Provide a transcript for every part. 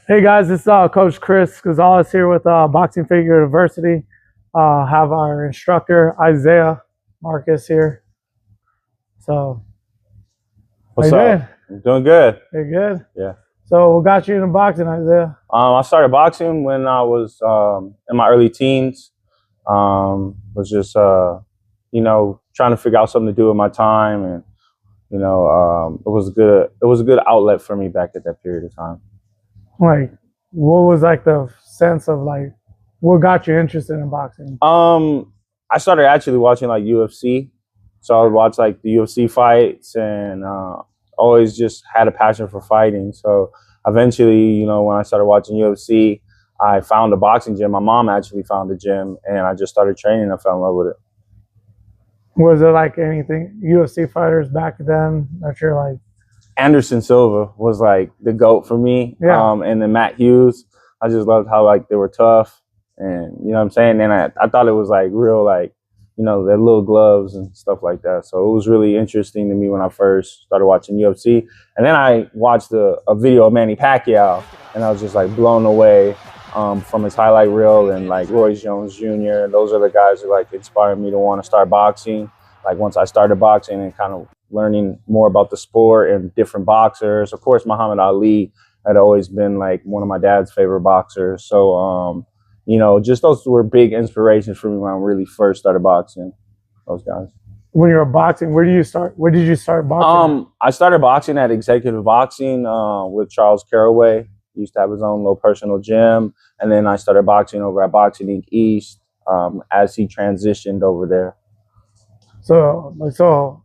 Hey guys, this is Coach Chris Gonzalez here with Boxing Figure University. Have our instructor Isaiah Marcus here. So, What's how you up? I'm doing good. You're good. Yeah. So, what got you into boxing, Isaiah? I started boxing when I was in my early teens. Was just trying to figure out something to do with my time, and it was good. It was a good outlet for me back at that period of time. Like, what was like the sense of like, what got you interested in boxing? I started actually watching like UFC, so I would watch like the UFC fights, and always just had a passion for fighting. So eventually, when I started watching UFC, I found a boxing gym. My mom actually found the gym, and I just started training. I fell in love with it. Was there like anything UFC fighters back then that you're like? Anderson Silva was like the GOAT for me. Yeah. And then Matt Hughes. I just loved how like they were tough, and you know what I'm saying. And I thought it was like real, like their little gloves and stuff like that. So it was really interesting to me when I first started watching UFC. And then I watched a video of Manny Pacquiao, and I was just like blown away from his highlight reel, and like Roy Jones Jr. Those are the guys who like inspired me to want to start boxing. Like once I started boxing and kind of learning more about the sport and different boxers. Of course, Muhammad Ali had always been like one of my dad's favorite boxers. So, just those were big inspirations for me when I really first started boxing. Those guys. When you were boxing, where did you start? Where did you start boxing? I started boxing at Executive Boxing with Charles Caraway. He used to have his own little personal gym, and then I started boxing over at Boxing Inc. East as he transitioned over there. So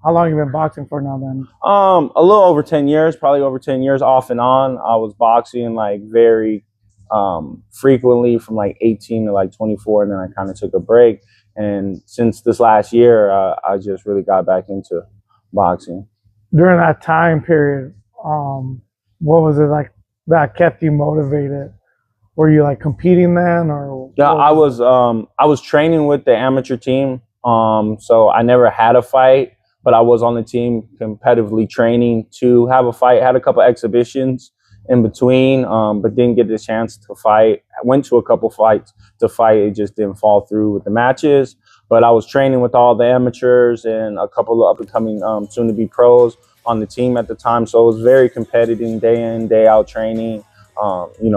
how long have you been boxing for now then? A little over 10 years, probably over 10 years off and on. I was boxing like very frequently from like 18 to like 24, and then I kind of took a break. And since this last year, I just really got back into boxing. During that time period, what was it like that kept you motivated? Were you like competing then, or? Yeah, I was training with the amateur team. So I never had a fight, but I was on the team competitively training to have a fight. Had a couple exhibitions in between, but didn't get the chance to fight. I went to a couple fights to fight. It just didn't fall through with the matches. But I was training with all the amateurs and a couple of up-and-coming soon-to-be pros on the team at the time. So it was very competitive, day in, day out training,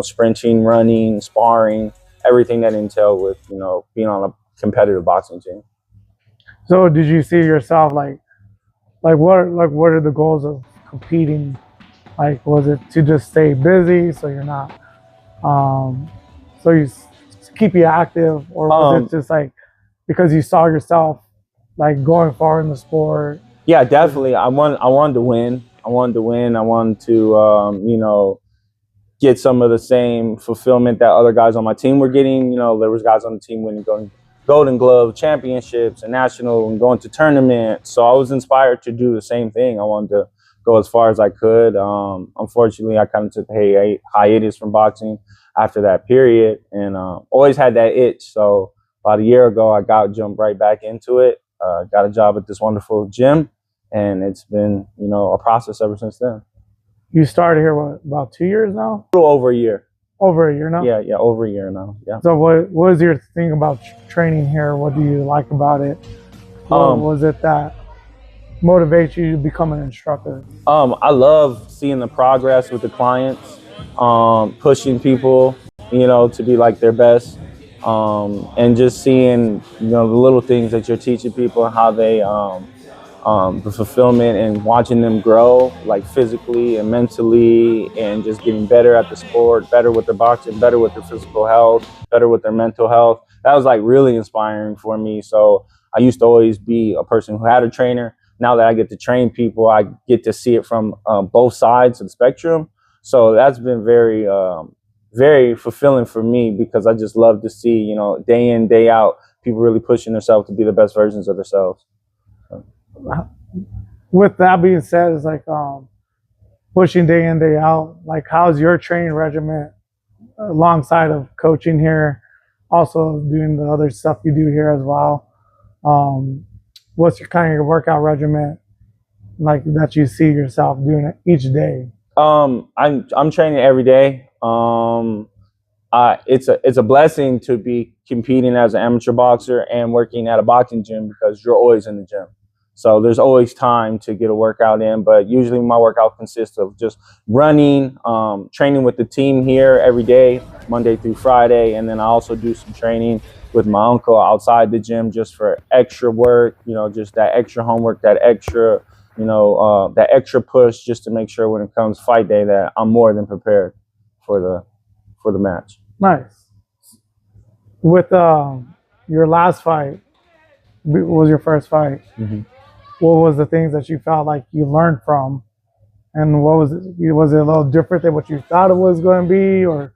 sprinting, running, sparring, everything that entailed with, being on a competitive boxing team. So did you see yourself like what are the goals of competing? Like, was it to just stay busy so you're not, so you keep you active, or was it just like because you saw yourself like going far in the sport? Yeah, definitely. I wanted to win. I wanted to, get some of the same fulfillment that other guys on my team were getting. There was guys on the team winning Golden Glove championships and national and going to tournaments. So I was inspired to do the same thing. I wanted to go as far as I could. Unfortunately, I kind of took a hiatus from boxing after that period, and always had that itch. So about a year ago, I jumped right back into it. Got a job at this wonderful gym, and it's been, a process ever since then. You started here, what, about 2 years now? A little over a year. Over a year now? Yeah, over a year now. Yeah. So what is your thing about training here? What do you like about it? What was it that motivates you to become an instructor? I love seeing the progress with the clients, pushing people, to be like their best, and just seeing, the little things that you're teaching people, how they, the fulfillment and watching them grow, like physically and mentally, and just getting better at the sport, better with their boxing, better with their physical health, better with their mental health. That was like really inspiring for me. So I used to always be a person who had a trainer. Now that I get to train people, I get to see it from both sides of the spectrum. So that's been very, very fulfilling for me, because I just love to see, day in, day out, people really pushing themselves to be the best versions of themselves. With that being said, it's like pushing day in, day out. Like, how's your training regimen alongside of coaching here, also doing the other stuff you do here as well? What's your kind of your workout regimen like that you see yourself doing it each day? I'm training every day. It's a blessing to be competing as an amateur boxer and working at a boxing gym because you're always in the gym. So there's always time to get a workout in, but usually my workout consists of just running, training with the team here every day, Monday through Friday, and then I also do some training with my uncle outside the gym just for extra work, just that extra homework, that extra, that extra push just to make sure when it comes fight day that I'm more than prepared for the match. Nice. With your last fight, was your first fight. Mm-hmm. What was the things that you felt like you learned from, and what was it? Was it a little different than what you thought it was going to be, or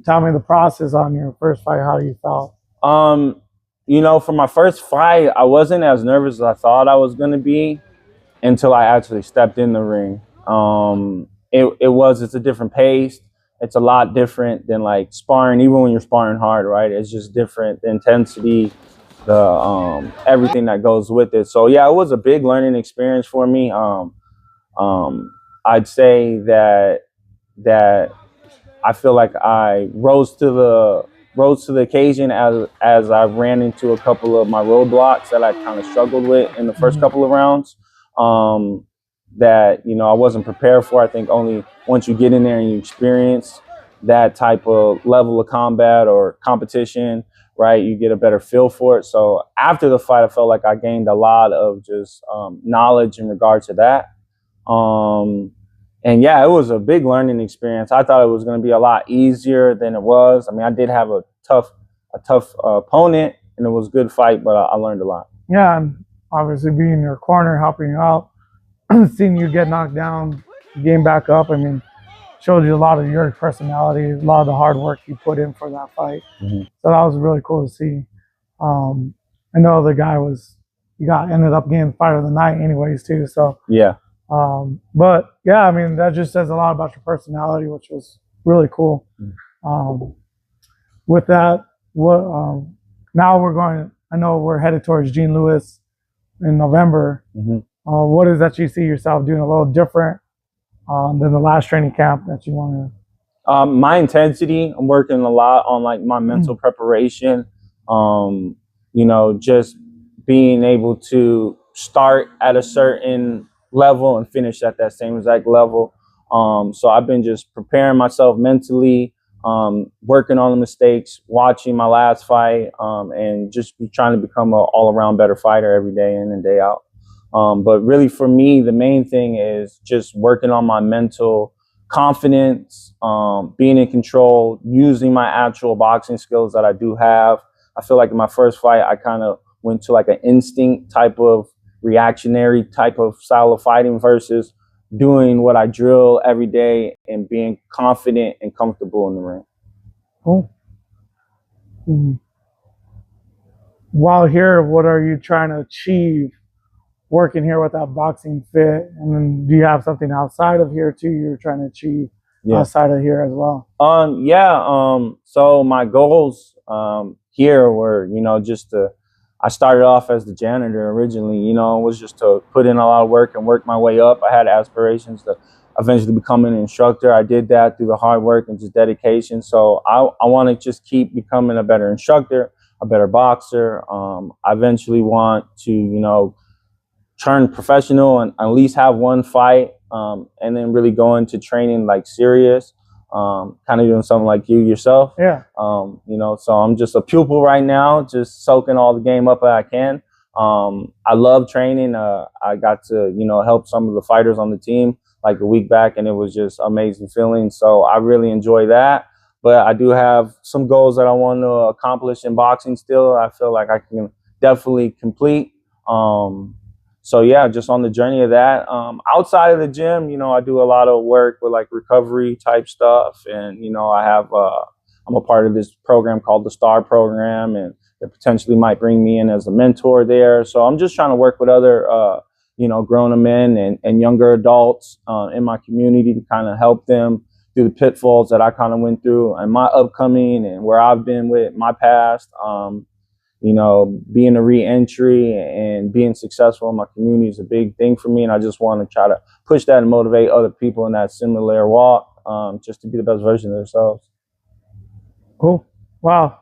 tell me the process on your first fight, how you felt? For my first fight, I wasn't as nervous as I thought I was going to be until I actually stepped in the ring. It's a different pace. It's a lot different than like sparring, even when you're sparring hard, right? It's just different. The intensity, the everything that goes with it. So yeah, it was a big learning experience for me. I'd say that I feel like I rose to the occasion as I ran into a couple of my roadblocks that I kind of struggled with in the first couple of rounds. That I wasn't prepared for. I think only once you get in there and you experience that type of level of combat or competition, right, you get a better feel for it. So after the fight, I felt like I gained a lot of just knowledge in regard to that. And yeah, it was a big learning experience. I thought it was going to be a lot easier than it was. I mean, I did have a tough opponent, and it was a good fight, but I learned a lot. Yeah, and obviously being in your corner, helping you out, seeing you get knocked down, getting back up. I mean, showed you a lot of your personality, a lot of the hard work you put in for that fight. Mm-hmm. So that was really cool to see. I know the guy ended up getting fight of the night anyways too. So yeah. But yeah, I mean, that just says a lot about your personality, which was really cool. With that, now I know we're headed towards Jean Lewis in November. Mm-hmm. What is that you see yourself doing a little different than the last training camp that you want to? My intensity, I'm working a lot on like my mental preparation. Just being able to start at a certain level and finish at that same exact level. So I've been just preparing myself mentally, working on the mistakes, watching my last fight, and just trying to become an all-around better fighter every day in and day out. But really for me, the main thing is just working on my mental confidence, being in control, using my actual boxing skills that I do have. I feel like in my first fight, I kind of went to like an instinct type of reactionary type of style of fighting versus doing what I drill every day and being confident and comfortable in the ring. Cool. While here, what are you trying to achieve working here with that boxing fit? And then do you have something outside of here too you're trying to achieve outside of here as well? So my goals here were, I started off as the janitor originally, was just to put in a lot of work and work my way up. I had aspirations to eventually become an instructor. I did that through the hard work and just dedication. So I want to just keep becoming a better instructor, a better boxer. I eventually want to, turn professional and at least have one fight, and then really go into training like serious, kind of doing something like you yourself. Yeah. So I'm just a pupil right now, just soaking all the game up that I can. I love training. I got to, help some of the fighters on the team like a week back, and it was just amazing feeling. So I really enjoy that. But I do have some goals that I want to accomplish in boxing still. I feel like I can definitely complete. So yeah, just on the journey of that. Outside of the gym, I do a lot of work with like recovery type stuff, and I'm a part of this program called the STAR program, and it potentially might bring me in as a mentor there. So I'm just trying to work with other grown men and younger adults in my community to kind of help them through the pitfalls that I kind of went through and my upcoming and where I've been with my past. Being a re-entry and being successful in my community is a big thing for me. And I just want to try to push that and motivate other people in that similar walk. just to be the best version of themselves. Cool. Wow.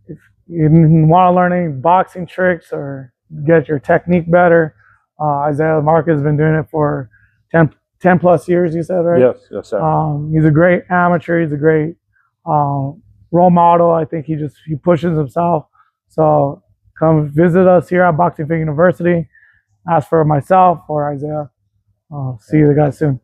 If you want to learn any boxing tricks or get your technique better, Isaiah Marquez has been doing it for 10 plus years, you said, right? Yes, sir. He's a great amateur. He's a great role model. I think he pushes himself. So come visit us here at Boxing Fit University. Ask for myself or Isaiah. See you guys soon.